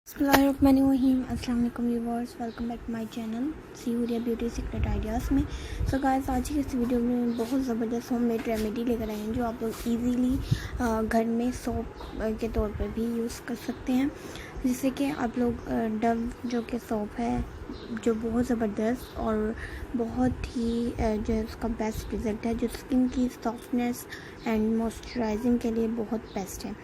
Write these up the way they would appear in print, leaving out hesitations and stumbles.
बिस्मिल्लाहिर्रहमानिर्रहीम। अस्सलाम वालेकुम viewers, welcome back to my channel सी होरिया ब्यूटी सीक्रेट आइडियाज़ में। सो गाइस, आज की इस वीडियो में बहुत ज़बरदस्त होममेड रेमेडी लेकर आए हैं जो आप लोग इजीली घर में सोप के तौर पर भी यूज़ कर सकते हैं। जिससे कि आप लोग डव जो कि सोप है जो बहुत ज़बरदस्त और बहुत ही जो है उसका बेस्ट रिज़ल्ट है, जो स्किन की सॉफ्टनेस एंड मॉइस्चराइजिंग के लिए बहुत बेस्ट है।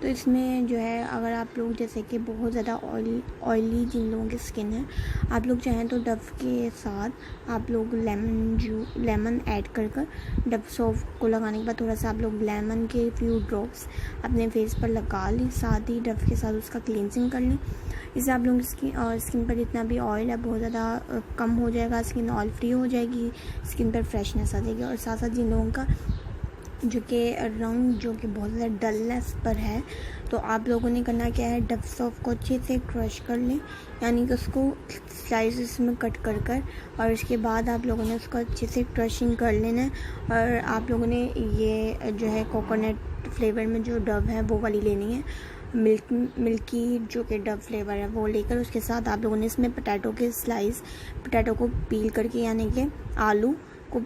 तो इसमें जो है अगर आप लोग जैसे कि बहुत ज़्यादा ऑयली जिन लोगों की स्किन है, आप लोग चाहें तो डव के साथ आप लोग लेमन ऐड कर डव सोप को लगाने के बाद थोड़ा सा आप लोग लेमन के फ्यू ड्रॉप्स अपने फेस पर लगा लें, साथ ही डव के साथ उसका क्लींजिंग कर लें। इससे आप लोगों की स्किन पर जितना भी ऑयल है बहुत ज़्यादा कम हो जाएगा, स्किन ऑयल फ्री हो जाएगी, स्किन पर फ्रेशनेस आ जाएगी। और साथ साथ जिन लोगों का जो कि रंग जो कि बहुत ज़्यादा डलनेस पर है, तो आप लोगों ने करना क्या है, डव सोप को अच्छे से क्रश कर लें, यानी कि उसको स्लाइसेस में कट कर और उसके बाद आप लोगों ने उसको अच्छे से क्रशिंग कर लेना है। और आप लोगों ने ये जो है कोकोनट फ्लेवर में जो डव है वो वाली लेनी है, मिल्की जो कि डव फ्लेवर है वो लेकर उसके साथ आप लोगों ने इसमें पोटैटो को पील करके, यानी कि आलू को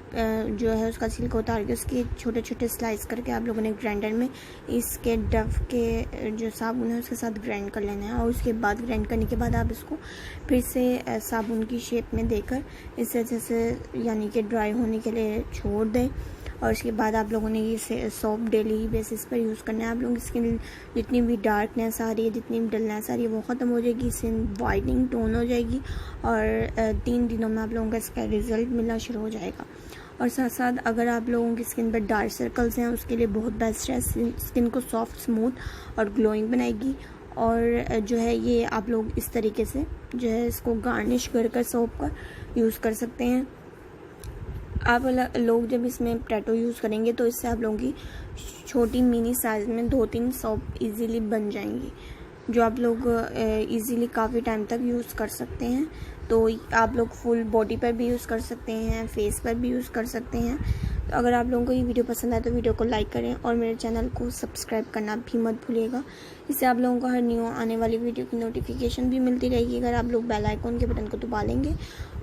जो है उसका छिलका उतार के उसके छोटे छोटे स्लाइस करके आप लोगों ने ग्राइंडर में इसके डव के जो साबुन है उसके साथ ग्राइंड कर लेना है। और उसके बाद ग्राइंड करने के बाद आप इसको फिर से साबुन की शेप में देकर इसे जैसे यानी कि ड्राई होने के लिए छोड़ दें। और उसके बाद आप लोगों ने ये सोप डेली बेसिस पर यूज़ करना है। आप लोगों की स्किन जितनी भी डार्कनेस आ रही है, जितनी भी डलनेस आ रही है वो ख़त्म हो जाएगी, स्किन वाइटनिंग टोन हो जाएगी और 3 दिनों में आप लोगों का इसका रिज़ल्ट मिलना शुरू हो जाएगा। और साथ साथ अगर आप लोगों की स्किन पर डार्क सर्कल्स हैं उसके लिए बहुत बेस्ट है, स्किन को सॉफ्ट, स्मूथ और ग्लोइंग बनाएगी। और जो है ये आप लोग इस तरीके से जो है इसको गार्निश कर सोप का यूज़ कर सकते हैं। आप लोग जब इसमें पोटैटो यूज़ करेंगे तो इससे आप लोगों की छोटी मिनी साइज़ में 2-3 सोप इजीली बन जाएंगी, जो आप लोग इजीली काफ़ी टाइम तक यूज़ कर सकते हैं। तो आप लोग फुल बॉडी पर भी यूज़ कर सकते हैं, फेस पर भी यूज़ कर सकते हैं। तो अगर आप लोगों को ये वीडियो पसंद आए तो वीडियो को लाइक करें और मेरे चैनल को सब्सक्राइब करना भी मत भूलिएगा। इससे आप लोगों को हर न्यू आने वाली वीडियो की नोटिफिकेशन भी मिलती रहेगी अगर आप लोग बेल आइकन के बटन को दबा लेंगे।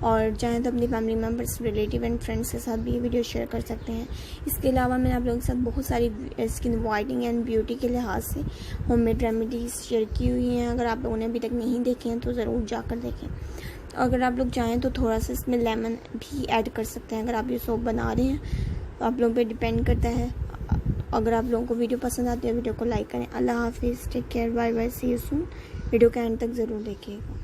और चाहें तो अपनी family members, relative and friends के साथ भी ये वीडियो शेयर कर सकते हैं। इसके अलावा मैंने आप लोगों के साथ बहुत सारी स्किन वाइटनिंग एंड ब्यूटी के लिहाज से होममेड रेमेडीज़ शेयर की हुई हैं। अगर आप लोगों ने अभी तक नहीं देखे हैं तो ज़रूर जाकर देखें। अगर आप लोग चाहें तो थोड़ा सा इसमें लेमन भी ऐड कर सकते हैं अगर आप ये सोप बना रहे हैं, तो आप लोगों पे डिपेंड करता है। अगर आप लोगों को वीडियो पसंद आती है वीडियो को लाइक करें। अल्लाह हाफिज़, take care, bye bye, see you soon. Video के एंड तक ज़रूर देखिएगा।